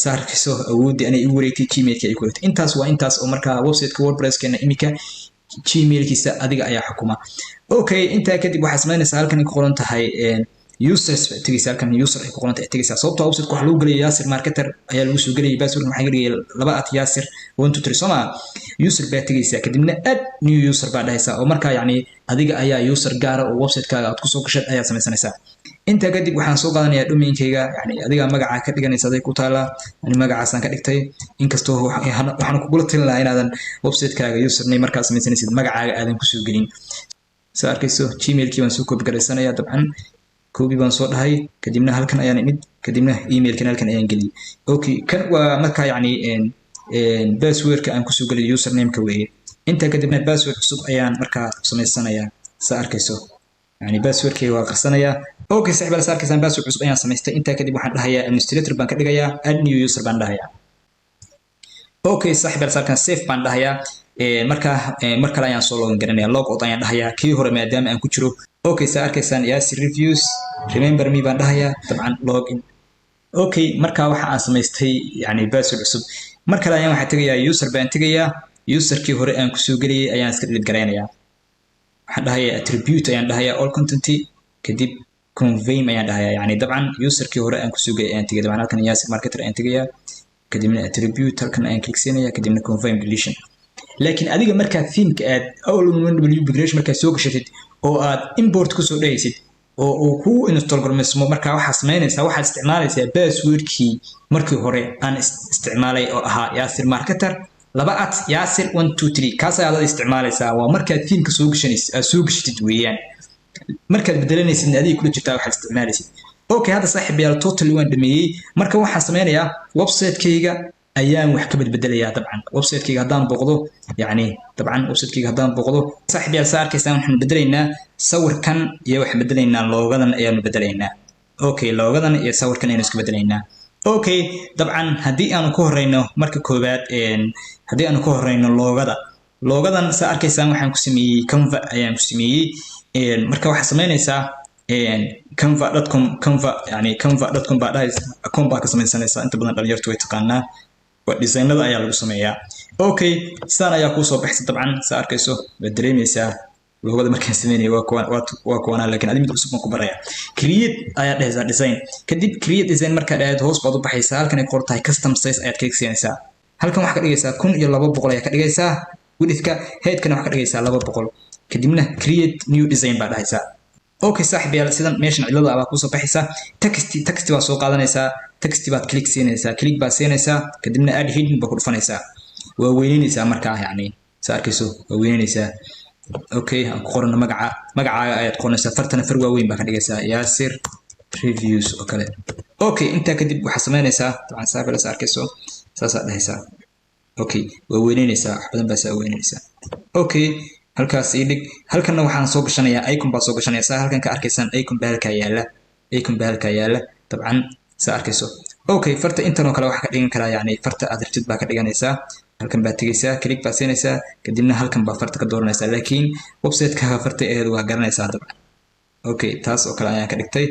saarkiiso awoodii anay igu wareegtay gmailka ay ku wareegtay intaas waa intaas oo marka website-ka wordpress-keena imika gmailkiisa adiga ayaa xukuma okay inta kadib waxa sameynaysaa halkan ay ku qoran tahay users tigaysa halkan user ay ku qoran tahay tigaysa sababtoo website-ka waxa lagu galay Yasir marketer ayaa lagu soo galay password waxa galay 2 Yasir 123 soma user baa tigaysa kadibna add new user baa dhahaysa oo marka yani adiga ayaa user gaar ah oo website-kaaga aad ku soo gashay ayaa sameynaysaa inta kadib waxaan soo qaadanayaa domain-kayga yani adiga magaca ka dhiganaysa aday ku taala ani magacaas aan ka dhigtay inkastoo waxaan ku gula talin lahaa inaadan website-kaaga username markaa sameynaysid magacaaga aadan ku soo gelin soo arkayso gmail-kii waan soo copy garaysanayaa dabcan copy baan soo dhahay kadibna halkan ayaan imid kadibna email-kan halkan ayaan geliyay okay kan waa markaa yani password-ka aan ku soo geliyay username-ka weeye inta kadibna password cusub ayaan markaa sameysanayaa soo arkayso يعني باسورد waa qarsanaya okay saaxiib la saarkaysan password cusub ayaan sameystay inta kadib waxaan dhahayaa administrator baan ka dhigayaa add new user baan dhahayaa okay saaxiib la saarkan save baan dhahayaa marka ayaan soo login garanayaa log out ayaan dhahayaa kii hore maadaama aan ku jiro okay saarkaysan Yasir reviews remember me baan dhahayaa dabcan login okay marka waxa aan sameystay yani password cusub marka ayaan waxa tagayaa user baan tagayaa userkii hore aan ku soo galiyay ayaan iska delete garanayaa waxaan dhahayaa attribute ayaan dhahayaa all content kadib convey ayaan dhahayaa yani dabcan userkii hore aan ku soo galiyay ayaan tagay dabcan halkan Yasir marketer ayaan tagayaa kadibna attribute halkan ayaan click siinayaa kadibna convey deletion laakiin adiga marka theme-ka aad all-in-one migration marka soo gashatid oo aad import ku soo dhahaysid oo uu ku install garmeysmo marka waxa sameynaysaa waxa isticmaalaysaa password-kii markii hore aan isticmaalay oo ahaa Yasir marketer 2 Yasir 123 kaas ayaa la isticmaalaysaa waa marka theme-ka soo gashatid weeyaan marka bedelanaysid adiga kula jirtaa waxa isticmaalaysid okay hadda saaxiibayaal totally waan dhameeyay marka waxaan sameynayaa website-kayga ayaan wax ka bedelayaa dabcan website-kayga hadaan boqdo yani dabcan website-kayga hadaan boqdo saaxiibayaal saarkaysan waxaan bedelaynaa sawirkan iyo wax bedelaynaa loogadan ayaan bedelaynaa okay loogadan iyo sawirkan ayaan isku bedelaynaa okay dabcan hadii aan ku horeyno marka koobaad hadii aan ku horeyno loogadan saarkaysan waxaan ku sameeyay Canva ayaan ku sameeyay marka waxa sameynaysaa canva.com baa dhahaysa account baa ka sameynaysaa inta badan dhalinyartu way taqaanaa waa designada ayaa lagu sameeyaa okay saan ayaa ku soo baxsay dabcan saarkayso waa dareemaysaa loogada markaan sameeyay waa kuwana laakiin adimid cusub ma ku baraya create ayaa dhahaysa design kadib create design marka aad hoos baad u baxaysaa halkan ay qortahay custom size ayaad click siinaysaa halkan waxa ka dhigaysaa 1200 ayaa ka dhigaysaa width-ka height-kana waxa ka dhigaysaa 200 kadibna create new design baa dhahaysaa okay saaxiibayaal sidan meeshan cilada baa ku soo baxaysa text baa soo qaadanaysaa text baad click siinaysaa click baa siinaysaa kadibna add heading baa ku dhufanaysaa waa weyninaysaa markaa yani saarkayso waa weyninaysaa okay aan ku qorno magacaaga ayaad qoranaysaa fartana far waaweyn baa ka dhigaysaa Yasir reviews oo kale okay inta kadib waxa sameynaysaa dabcan saaxiibayaal saarkayso saas aad dhahaysaa okay waa weyninaysaa wax badan baa saa weyninaysaa okay halkaas ii dhig halkanna waxaan soo gashanayaa icon baa soo gashanaysaa halkan ka arkaysan icon baa halka yaala dabcan saa arkayso okay farta intan oo kale waxa ka dhigan karaa yani farta aad rabtid baa ka dhiganaysaa halkan baa tagaysaa click baa siinaysaa kadibna halkan baa farta ka dooranaysaa laakiin website-kaaga farta aad waa garanaysaa dabcan okay taas oo kale ayaan ka dhigtay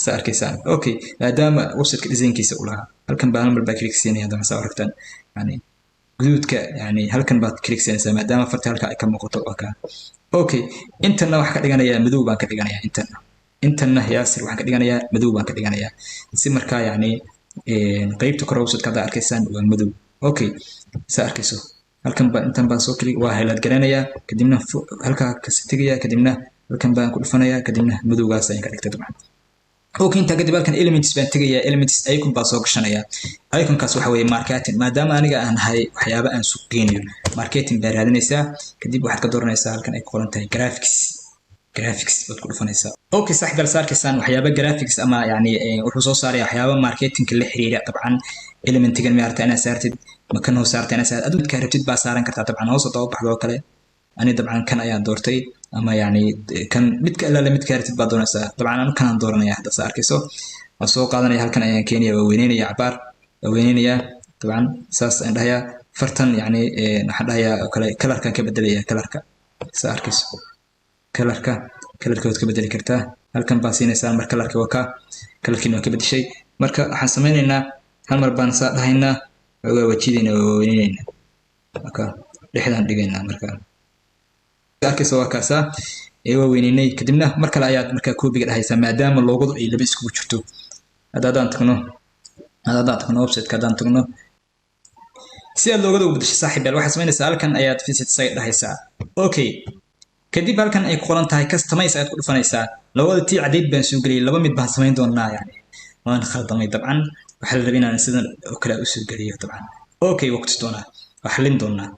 saa arkaysaan okay maadaama website-ka design-kiisa u lahaa halkan baa hal mar baa click siinaya dabcan saa aragtaan yani guduudka yani halkan baad click siinaysaa maadaama farta halka ay ka muuqato oo ka okay intana waxa ka dhiganayaa madow baan ka dhiganayaa intana Yasir waxa ka dhiganayaa madow baan ka dhiganayaa si markaa yani qaybta kor website-ka aad arkaysaan waa madow okay saa arkayso halkan baa intan baan soo click waa highlight garanayaa kadibna halka ka sigaya kadibna halkan baan ku dhufanayaa kadibna madowgaas ayaan ka dhigtay dabcan okay inta kadib halkan elements baan tagayaa elements icon baa soo gashanaya iconkaas waxa weeye marketing maadaama aniga aan ahay waxyaabo aan suuq geynayo marketing baa raadinaysaa kadib waxaad ka dooranaysaa halkan ay ku qoran tahay graphics baad ku dhufanaysaa okay saaxiibayaal saarkaysan waxyaabo graphics ama yani wuxuu soo saaraya waxyaabo marketing la xiriira dabcan elementigan ma aragtaa inaad saartid ma kan hoos saartay inaad saartid adoo ka rabtid baa saaran kartaa dabcan hoos oo baxdo kale ani dabcan kan ayaan doortay ama yani kan midka alla midka rabtid baa doonaysaa dabcan anu kan aan dooranaya hadda saa arkayso waan soo qaadanaya halkan ayaan keenaya waa weyneynaya cabaar waa weyneynaya dabcan saas aan dhahayaa fartan yani waxaan dhahayaa kale kalarkan ka bedelaya kalarka saa arkayso kalarkood ka bedeli kartaa halkan baa siinaysaa mar kalarka waa ka kalarkiina waa ka bedeshay marka waxaan sameynaynaa hal mar baan saa dhahaynaa wajidina weynina marka dhexdan dhigayna marka arkayso waa kaasa weynay kadibna mar kale ayaad marka koobiga dhahaysaa maadaama loogadu ay laba isku jirto hadaan tagno website ka hadaan tagno si aad loogada u bedesho saaxiibayaal waxaad samaynaysaa halkan ayaad visit site dhahaysaa okay kadib halkan ay ku qoran tahay customize ayaad ku dhufanaysaa labada tii cadeyd baan soo geliyay laba mid baan samayn doonaa yani waan khaldamay dabcan waxa la rabaa inaan sidan oo kale u soo geliyo dabcan okay waqti doonaa waxlin doonaa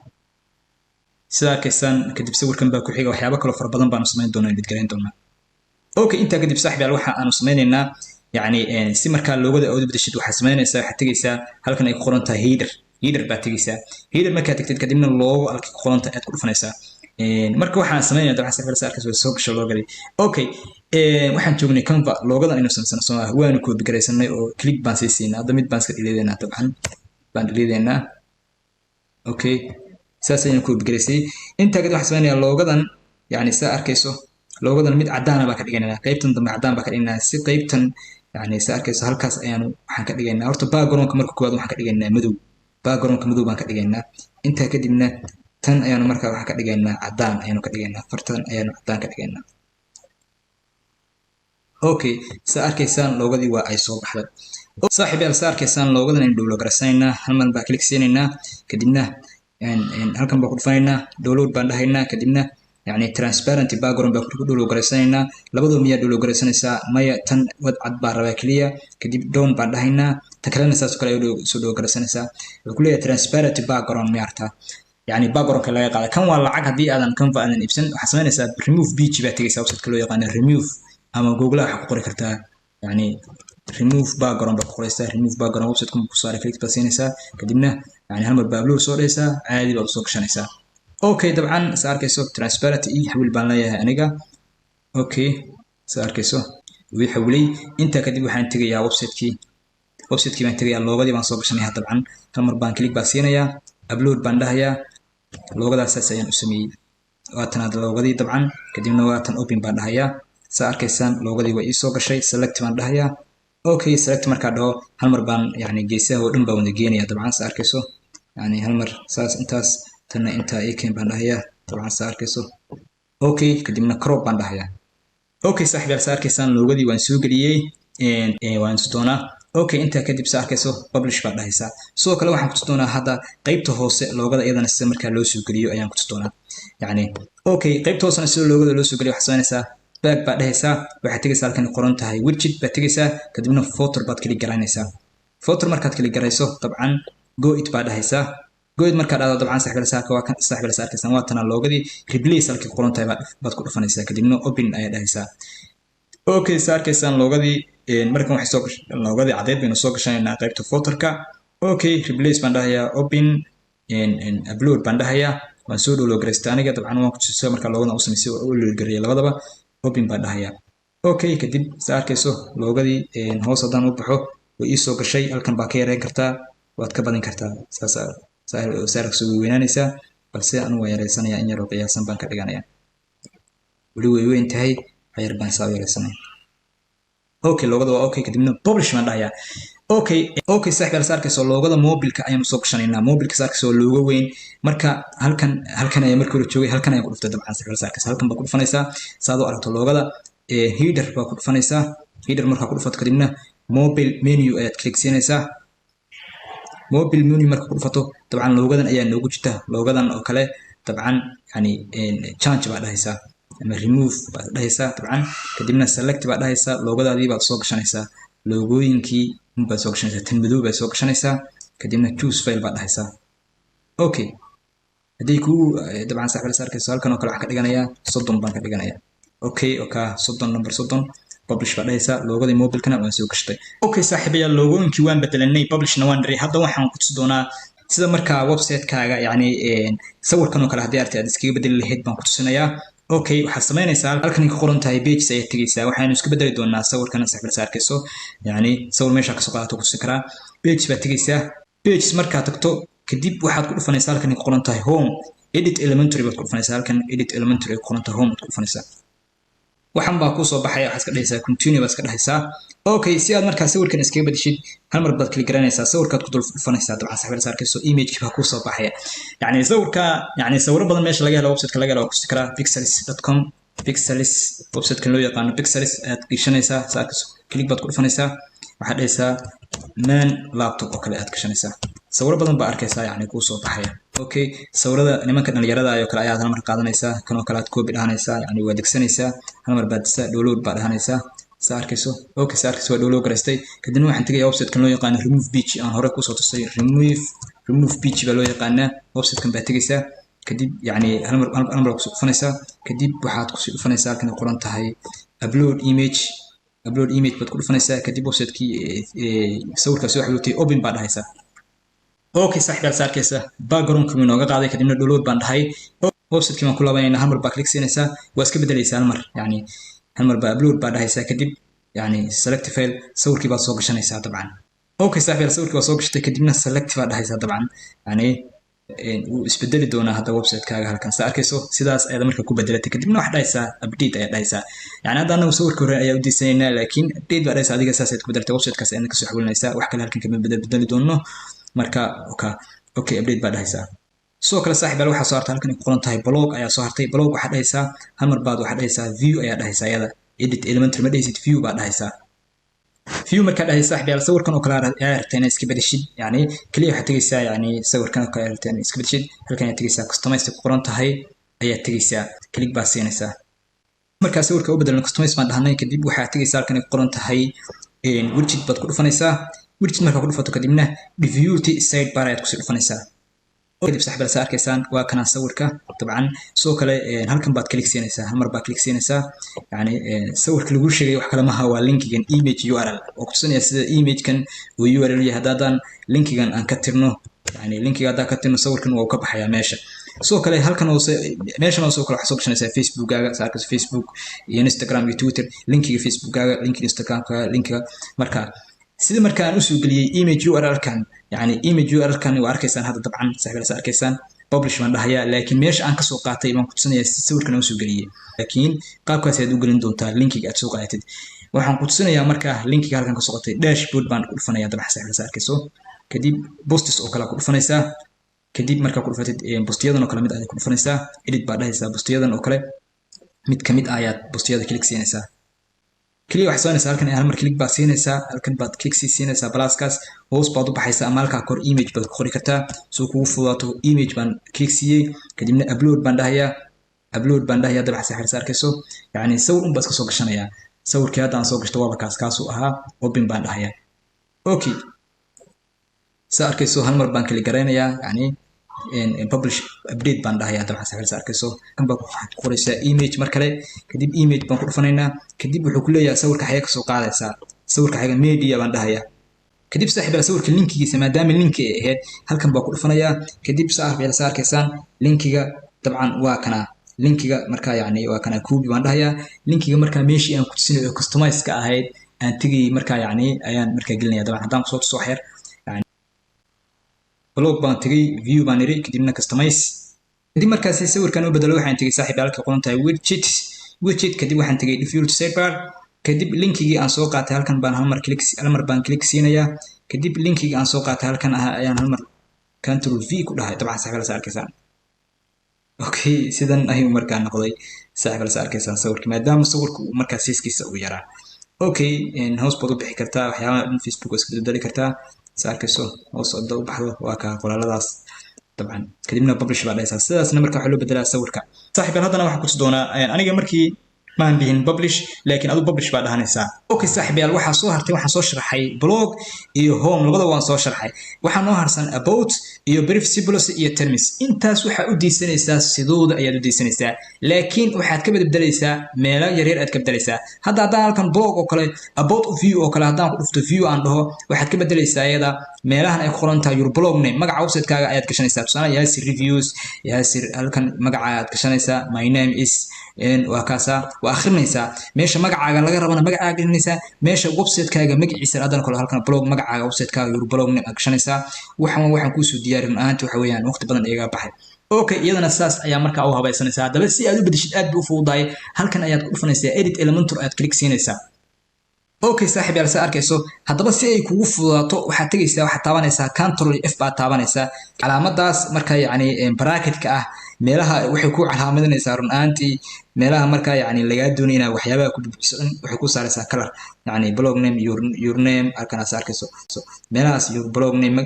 sida arkaysan kadib sawirkan baa ku xiga waxyaabo kale fara badan baan samayn doonaa mid gareyn doonaa okay inta kadib saaxiibayaal waxa aanu sameynaynaa yani si markaa loogada aad u bedeshid waxa samaynaysaa waxa tagaysaa halkan ay ku qoran tahay header baa tagaysaa header markaa tagtid kadibna loogo halka ku qoran tahay aad ku dhufanaysaa marka waxaan sameeynaa dabcan saaxiibayaal arkaysa soo gasho loogada okay waxaan joognay Canva loogada inuu sameysan Soomaa waanu koobi gareysanay oo click baan siinaa hadda mid baan iska dhileedeynaa dabcan baan dhileedeynaa okay saas ayaan koobi gareysay inta kadib waxaan sameynayaa loogadan yani saa arkayso loogadan mid cadaan ah baa ka dhigaynaa qaybtan dambe cadaan baa ka dhigaynaa si qaybtan yani saa arkayso halkaas ayaan waxaan ka dhigaynaa horta background-ka marka koowaad waxaan ka dhigaynaa madow background-ka madow baan ka dhigaynaa inta kadibna tan ayaan markaa waxaan ka dhigaynaa cadaan ayaan ka dhigaynaa fartan ayaan cadaan ka dhigaynaa okay saa arkaysaan loogadii waa ay soo baxday saaxiibayaal saa arkaysaan loogadan aynu download garaysanayna hal mar baa click siinaynaa kadibna halkan baa ku dhufanaynaa download baan dhahaynaa kadibna yani transparent background baa ku download garaysanayna labadoo miyaa download garaysanaysaa maya tan wad cad baa rabaa kaliya kadib down baan dhahaynaa ta kalena saas kale ayuu soo download garaysanaysaa wuxuu ku leeyahay transparent background miyaarta يعني background laga qaada kan waa lacag hadii aadan Canva aadan ibsan waxa sameynaysaa remove page baa tagaysaa website loo yaqaan remove ama Google waxa ku qori kartaa yani remove background baa ku qoraysaa remove background website ku saaray click baa siinaysaa kadibna yani hal mar baa upload soo dhaysaa caadi baa soo gashanaysaa okay dabcan saa arkayso transparent iyo xawil baan leeyahay aniga okay saa arkayso wixii xawilay inta kadib waxaan tagayaa website-kii baan tagayaa loogadii baan soo gashanayaa dabcan hal mar baan click baa siinayaa upload baan dhahayaa loogadaas ayaan u sameeyay waatan loogadii dabcan kadibna waatan open baan dhahayaa saa arkaysaan loogadii way soo gashay select baan dhahayaa okay select marka dhaho hal mar baan yani geesaha oo dhan baan wada geenayaa dabcan saa arkayso yani hal mar saas intaas tan inta icon baan dhahayaa dabcan saa arkayso okay kadibna crop baan dhahayaa okay saaxiibayaal saa arkaysaan loogadii waan soo geliyay waan soo doonaa okay inta kadib saa arkayso publish baa dhahaysaa sidoo kale waxaan ku tusi hadda qaybta hoose loogada iyadana sida markaa loo soo geliyo ayaan ku tusi yani okay qaybta hoose sida loogada loo soo geliyo waxaad sameynaysaa back baa dhahaysaa waxaad tagaysaa halkan qoran tahay widget baad tagaysaa kadibna photo baad kala garanaysaa photo markaad kala garayso dabcan go it baa dhahaysaa go it markaad dhahdo dabcan saaxiibayaal arkaysan waa tan loogadii replace halkii qoran tahay baad ku dhufanaysaa kadibna open ayaa dhahaysaa okay saa arkaysaan loogadii markan waxay soo gashay loogadii cadeed baynu soo gashanaynaa qaybta photo-ka okay replace baan dhahayaa open upload baan dhahayaa waan soo download garaystay aniga dabcan waan ku tusay marka loogada u sameysay oo u load gareeyay labadaba open baan dhahayaa okay kadib saa arkayso loogadii hoos haddaan u baxo way ii soo gashay halkan baa ka yareyn kartaa waad ka badin kartaa saar soo weynaanaysaa balse anu waan yareysanayaa in yaroo qiyaasan baan ka dhiganayaa weli way weyn tahay ayar baan saa yareysanaya okay loogada waa okay kadibna publish baan dhahayaa okay saaxiibayaal saa arkayso loogada mobilka ayaan soo gashanaynaa mobilka saa arkayso looga weyn marka halkan ayaa markii hore joogay halkan ayaan ku dhuftay dabcan saaxiibayaal saa arkayso halkan baa ku dhufanaysaa saad u aragto loogada header baa ku dhufanaysaa header markaa ku dhufato kadibna mobile menu ayaad click siinaysaa mobile menu marka ku dhufato dabcan loogadan ayaa noogu jirta loogadan oo kale dabcan yani change baa dhahaysaa ama remove baad dhahaysaa dabcan kadibna select baad dhahaysaa loogadaadii baad soo gashanaysaa loogooyinkii baad soo gashanaysaa tan madow baad soo gashanaysaa kadibna choose file baad dhahaysaa okay haddii kuu dabcan saaxiibayaal arkayso halkan oo kale waxaan ka dhiganayaa 30 baan ka dhiganayaa okay 30 number 30 publish baa dhahaysaa loogadii mobilkana waan soo gashtay okay saaxiibayaal loogooyinkii waan bedelanay publishna waan diray hadda waxaan ku tusi doonaa sida markaa website-kaaga yani sawirkan oo kale haddii aad iskaga bedeli lahayd baan ku tusinayaa okay waxaad sameynaysaa halkan ka qoran tahay pages ayaad tagaysaa waxaanu iska bedeli doonaa sawirkan saaxiibayaal arkayso yani sawir meesha ka soo qaadato ku tusi karaa pages baad tagaysaa pages markaa tagto kadib waxaad ku dhufanaysaa halkan ka qoran tahay home edit elementary baad ku dhufanaysaa halkan edit elementary ku qoran tahay home baad ku dhufanaysaa waxan baa ku soo baxaya waxa iska dhahaysaa continue baa iska dhahaysaa okay si aad markaa sawirkan iskaga bedeshid hal mar baad klik garanaysaa sawirkaad ku dul dhufanaysaa dabcan saaxiibada arkayso image ka ku soo baxaya yani sawirka yani sawiro badan meesha laga helo website-ka laga helo ku sii kara pixels.com pixels website-kan loo yaqaan pixels aad gashanaysaa saakayso klik baad ku dhufanaysaa waxaad dhahaysaa man laptop oo kale aad gashanaysaa sawiro badan baa arkaysaa yani ku soo baxaya okay sawirada nimanka dhalinyarada ayo kale ayaad hal mar qaadanaysaa kan oo kale aad copy dhahanaysaa yani waa degsanaysaa hal mar baad download baa dhahanaysaa saarkiiso okay saarkiiso waa download gareystay kadibna waxaan tagayaa website-kan loo yaqaan remove page aan hore ku soo tusay remove page baa loo yaqaanaa website-kan baa tagaysaa kadib yani hal mar ku soo dhufanaysaa kadib waxaad ku soo dhufanaysaa halkan qoran tahay upload image baad ku dhufanaysaa kadib website-kii sawirkaasi waxa uu tahay open baa dhahaysaa okay saaxiibyaal saarkaysa background-ka wuu inooga qaaday kadibna download baan dhahay website-kii baan ku laabanayna hal mar baa click siinaysaa waa iska bedelaysaa hal mar yani hal mar baa upload baa dhahaysaa kadib yani select file sawirkii baad soo gashanaysaa dabcan okay saaxiibyaal sawirkii waa soo gashatay kadibna select baa dhahaysaa dabcan yani wuu isbedeli doonaa hadda website-kaaga halkan saa arkayso sidaas ayaad marka ku bedelatay kadibna waxaad dhahaysaa update ayaad dhahaysaa yani hadda anagu sawirka hore ayaa u diisanaynaa laakiin update baa dhahaysaa adiga saas ayaad ku bedelatay website-kaas ayaad kasoo xawilinaysaa wax kale halkan kama bedeli doono marka okay update baa dhahaysaa sidoo kale saaxiibyaal waxaa soo hartay halkan ay ku qoran tahay blog ayaa soo hartay blog waxaad dhahaysaa hal mar baad waxaad dhahaysaa view ayaa dhahaysaa iyada edit elementary ma dhahaysid view baa dhahaysaa view markaa dhahaysaa saaxiibyaal sawirkan oo kale ayaa rabtaa inaad iska bedeshid yani kaliya waxaad tegaysaa yani sawirkan oo kale ayaa rabtaa inaad iska bedeshid halkan ayaad tegaysaa customize ku qoran tahay ayaad tegaysaa click baa siinaysaa markaa sawirka u bedelno customize baan dhahnay kadib waxaad tegaysaa halkan ay ku qoran tahay widget baad ku dhufanaysaa widget markaa ku dhufato kadibna diffuse sidebar ayaad kusii dhufanaysaa kadib saaxiibada saa arkaysaan waa kanaan sawirka dabcan sidoo kale halkan baad click siinaysaa hal mar baad click siinaysaa yani sawirka lagu sheegay wax kale maaha waa linkigan image url oo kutusinaya sida imagekan uu url yahay haddaan linkigan aan ka tirno yani linkiga haddaan ka tirno sawirkan waa ka baxayaa meesha sidoo kale halkan hoose meeshan hoose kale waxaad soo gashanaysaa facebookaaga saa arkayso facebook iyo instagram iyo twitter linkiga facebookaaga linkiga instagramka linkiga marka sida marka aan usoo geliyay image url-kan yani image url-kan waa arkaysaan hadda dabcan saaxiibada saa arkaysaan publish baan dhahayaa laakiin meesha aan kasoo qaatay baan ku tusinayaa sawirkan aan usoo geliyay laakiin qaabkaas ayaad u gelin doontaa linkiga aad soo qaadatid waxaan ku tusinayaa marka linkiga halkan kasoo qaatay dashboard baan ku dhufanayaa dabcan saaxiibada saa arkayso kadib posts oo kale ku dhufanaysaa kadib markaa ku dhufatid postiyadan oo kale mid ayaad ku dhufanaysaa edit baa dhahaysaa postiyadan oo kale mid ka mid ayaad postiyada click siinaysaa kaliya waxaad soconaysaa halkan hal mar click baad siinaysaa halkan baad click siinaysaa balaaskaas hoos baad u baxaysaa ama halkaa kor image baad ku qori kartaa soo kugu fududaato image baan click siiyey kadibna upload baan dhahayaa dabcan saaxiibada arkayso yani sawir un baad iska soo gashanayaa sawirkii hadda aan soo gashto waaba kaasuu ahaa open baan dhahayaa okay saa arkayso hal mar baan click garaynayaa yani publish update baan dhahayaa dabcan saaxiibada arkayso kan baa ku qoraysaa image mar kale kadib image baan ku dhufanaynaa kadib wuxuu ku leeyahay sawirka xaga kasoo qaadaysaa sawirka xaga media baan dhahayaa kadib saaxiibada sawirka linkigiisa maadaama linki ay ahayd halkan baa ku dhufanayaa kadib saaxiibada saa arkaysaan linkiga dabcan waa kana linkiga markaa yani waa kana copy baan dhahayaa linkiga markaa meeshii aan ku tusinayo customize ka ahayd aan tegay markaa yani ayaan markaa gelinayaa dabcan haddaan kusoo tuso waxyar blog baan tagay view baan iri kadibna customize kadib markaas sawirkan u bedelo waxaan tagay saaxiib halka qoran tahay widget kadib waxaan tagay diffuse sidebar kadib linkigii aan soo qaatay halkan baan hal mar baan click siinayaa kadib linkigii aan soo qaatay halkan ayaan hal mar control v ku dhahay dabcan saaxiibada arkaysaan okay sidan ayuu markaa noqday saaxiibada arkaysaan sawirka maadaama sawirku markaa siiskiisa uu yaraa okay hoos baad u bixi kartaa waxyaabaha facebook iska bedeli kartaa saarkayso hoos u baxdo waa ka qoraaladaas dabcan kadibna publish baa dhaysaa sidaasna marka waxa loo bedelaa sawirka saaxiibal haddana waxaan ku tusi doonaa aniga markii maan bihin publish laakiin adu publish baa dhahanaysaa okay saaxiibyaal waxaa soo hartay waxaan soo sharaxay blog iyo home labada waan soo sharaxay waxaa noo harsan about iyo brief symbols iyo terms intaas waxaa u diisanaysaa sidooda ayaad u diisanaysaa laakiin waxaad ka bedbedelaysaa meelo yaryar aad ka bedelaysaa hadda haddaan halkan blog oo kale about view oo kale haddaan ku dhufto view aan dhaho waxaad ka bedelaysaa iyada meelahan ay qoran tahay your blog name magaca website-kaaga ayaad gashanaysaa tusaale yaasir reviews yaasir halkan magaca ayaad gashanaysaa my name is waa kaasa waa akhrinaysaa meesha magacaaga laga rabana magacaaga gelinaysaa meesha website-kaaga magaciisa haddana kale halkan blog magacaaga website-kaaga your blog name aad gashanaysaa waxaan kuu soo diyaarin ahaantii waxa weeyaan waqti badan iyaga baxay okay iyadana saas ayaa markaa u habaysanaysaa hadaba si aad u bedeshid aad buu u fududahay halkan ayaad ku dhufanaysaa edit elementor aad click siinaysaa okay saaxiib yaal arkayso hadaba si ay kugu fududaato waxaad tagaysaa waxaad taabanaysaa control F baad taabanaysaa calaamadaas marka yacni bracketka ah meelaha waxay ku calaamadinaysaa run ahaantii meelaha marka yacni lagaa doonay inaad waxyaabaha ku buuxiso waxay ku saaraysaa color yacni blog name your name halkanaas arkayso meelahaas your blog name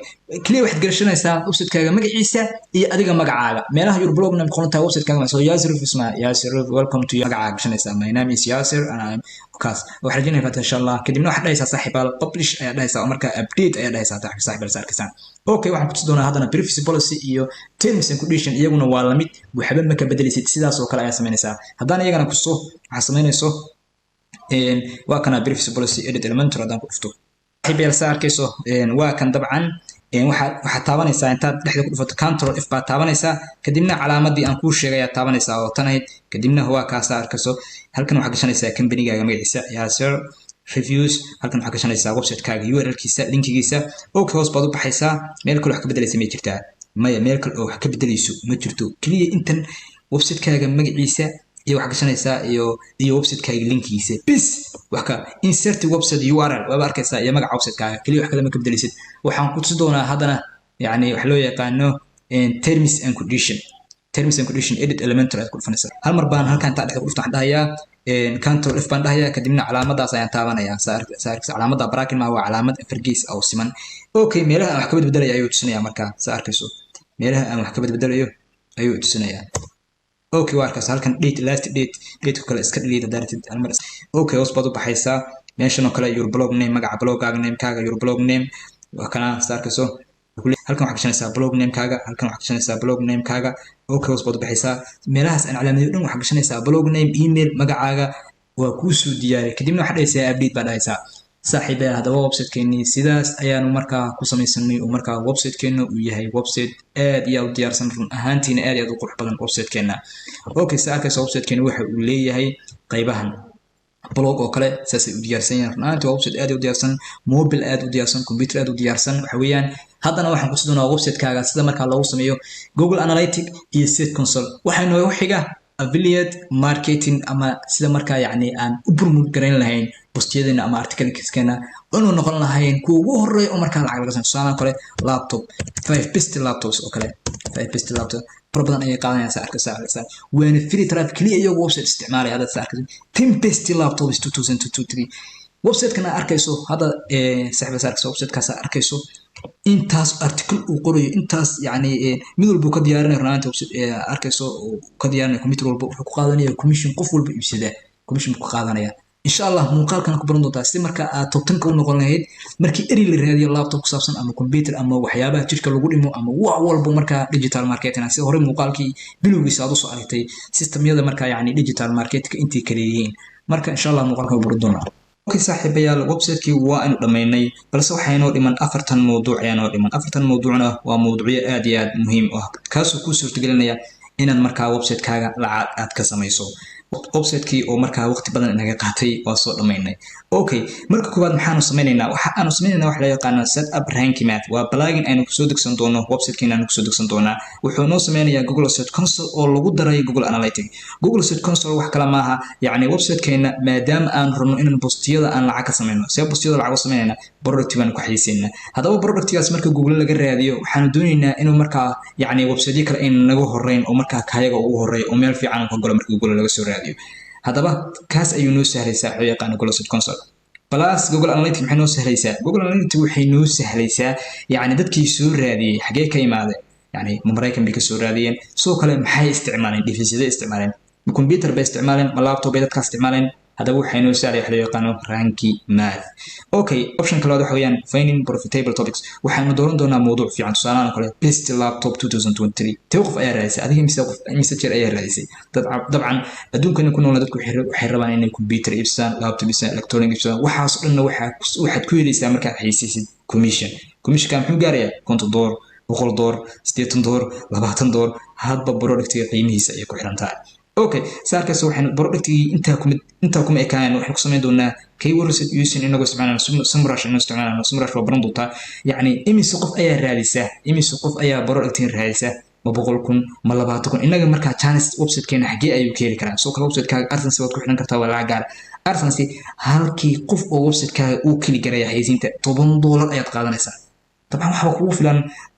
kaliya waxaad gashanaysaa website-kaaga magaciisa iyo adiga magacaaga meelaha your blog name qorantaa website-kaaga so Yasir isma Yasir welcome to magacaaga gashanaysaa my name is Yasir and I'm kaas waxaan rajaynayaa insha Allah kadibna waxaad dhahaysaa saaxiibaal publish ayaa dhahaysaa marka update ayaa dhahaysaa saaxiibaal arkaysan okay waxaan ku tusi doonaa hadana privacy policy iyo terms and condition iyaguna waa la mid waxba ma ka bedelaysid sidaas oo kale ayaa sameynaysaa haddana iyagana ku soo waxa sameynayso waa kana privacy policy edit elementor haddaan ku dhufto saaxiibaal arkayso waa kan dabcan waxaad taabanaysaa intaad dhexda ku dhufato control F baad taabanaysaa kadibna calaamadii aan kuu sheegay ayaa taabanaysaa oo tan ahayd kadibna waa kaas arkayso halkan waxaad gashanaysaa company-gaaga magaciisa Yasir reviews halkan waxaad gashanaysaa website-kaaga URL-kiisa linkigiisa okay hoos baad u baxaysaa meel kale wax ka bedelaysa ma jirtaa maya meel kale oo wax ka bedelayso ma jirto kaliya intan website-kaaga magaciisa iyo wax gashanaysaa iyo website-kaaga linkigiisa bis wax ka insert website URL waa arkaysaa iyo magaca website-kaaga kaliya wax kale ma ka bedelaysid waxaan ku tusi doonaa hadana yacni wax loo yaqaano terms and condition edit elementor aad ku dhufanaysaa hal mar baan halkan inta dhexda ku dhuftaan dhahayaa control F baan dhahayaa kadibna calaamadaas ayaan taabanayaa calaamada bracket ma waa calaamad afar gees oo siman okay meelaha aan wax ka bedelayo ayuu tusinayaa marka arkayso meelaha aan wax ka bedelayo ayuu tusinayaa okay waa arkaysaa halkan date last date kale iska delete daartid hal mar okay hoos baad u baxaysaa meeshan oo kale your blog name magaca blogaaga name-kaaga your blog name waa kana arkayso halkan waxaad gashanaysaa blog name-kaaga halkan waxaad gashanaysaa blog name-kaaga okay hoos baad u baxaysaa meelahaas aan calaamadiyo dhan waxaad gashanaysaa blog name email magacaaga waa kuu soo diyaariyay kadibna waxaad dhahaysaa update baad dhahaysaa saaxiibayaal hadaba website-keennii sidaas ayaanu markaa ku samaysanay oo markaa website-keenna uu yahay website aad iyo aad u diyaarsan run ahaantiina aad iyo aad u qurux badan website-keenna okay arkaysa website-keenna waxa uu leeyahay qaybahan blog oo kale saasay u diyaarsan yihiin run ahaantii waa website aad u diyaarsan mobile aad u diyaarsan computer aad u diyaarsan waxa weeyaan haddana waxaan ku tusi doonaa website-kaaga sida markaa loogu sameeyo Google Analytics iyo Search Console waxaa inoogu xiga affiliate marketing ama sida markaa yacni aan u promote garayn lahayn postyadeena ama articlekeena inuu noqon lahayn kuwa ugu horeeya oo markaa lacag laga sameeyo tusaale kale laptop 5 best laptops oo kale 5 best laptop badan ayay qaadanaysaa arkaysaa waana free traffic kaliya iyagoo website isticmaalaya hadda arkaysaa 10 best laptops 2023 website-kana arkayso hadda saaxiibada arkayso website-kaas arkayso intaas article uu qorayo intaas yacni mid walba ka diyaarinayo runta arkayso ka diyaarinayo computer walba wuxuu ku qaadanayaa commission qof walba iibsada commission ku qaadanaya insha Allah muuqaalkan ku baran doontaa si marka aad tobtanka u noqon lahayd markii eri la raadiyo laptop ku saabsan ama computer ama waxyaabaha jirka lagu dhimo ama wax walba marka digital marketing si hore muuqaalkii bilowgiisa aad u soo aragtay systemyada marka yacni digital marketing intii kale yihiin marka insha Allah muuqaalka u baran doonaa okay saaxiibayaal website-kii waa aynu dhammaynay balse waxaa inoo dhiman 4 mawduuc ayaa inoo dhiman 4 mawduucna waa mawduucyo aad iyo aad muhiim ah kaasoo kuu suurtagelinaya inaad markaa website-kaaga lacag aad ka samayso website-kii oo markaa waqti badan inaga qaatay waa soo dhamaynay okay marka koowaad maxaanu sameynaynaa waxa la yaqaano setup ranking math waa plugin aynu kusoo degsan doono website-keena aynu kusoo degsan doonaa wuxuu noo sameynayaa Google Search Console oo lagu daray Google Analytics Google Search Console wax kala maaha yacni website-keena maadaama aan rabno inaan postiyada aan lacag ka sameyno si postiyada lacag u sameynayna product baan ku xayeysiinaa hadaba productgaas marka Google laga raadiyo waxaan doonaynaa inuu markaa yacni website kale in naga horeyn oo markaa kayaga ugu horeeyo oo meel fiican ka galo marka Google laga soo raadiyo hadaba kaas ayuu noo sahlaysaa xoo yaqaan Google Search Console plus Google Analytics maxay noo sahlaysaa Google Analytics waxay noo sahlaysaa yacni dadkii soo raadiyay xagee ka yimaadeen yacni Mareykan bay ka soo raadiyeen soo kale maxay isticmaaleen device-yada isticmaaleen computer bay isticmaaleen laptop bay dadka isticmaaleen hadaba waxay noo saaray wax loo yaqaano ranking math okay option kale waxa weeyaan finding profitable topics waxaanu dooran doonaa mawduuc fiican tusaale kale best laptop 2023 tawqif ayaa raadisay adiga mise jeer ayaa raadisay dabcan adduunkan ku nool dadku waxay rabaan inay computer iibsadaan laptop iibsadaan electronic iibsadaan waxaas oo dhan waxaad ku helaysaa markaad xayeysiisid commission kan muxuu gaarayaa $50 $100 $80 $20 hadba productiga qiimihiisa ay ku xiran tahay okay saarkaas waxaan productiga inta kuma ekaan waxaan ku sameyn doonaa keywords using inagu isticmaalana SEMrush waa baran doontaa yacni imise qof ayaa raadisa product raadisa ma 100,000 ma 20,000 inaga markaa chance website keena xagee ayuu ka heli karaa soo kale website kaaga AdSense waad ku xiran kartaa waa lacag gaar AdSense halkii qof oo website kaaga uu kili garaya haysiinta $10 ayaad qaadanaysaa طبعا waxa kugu filan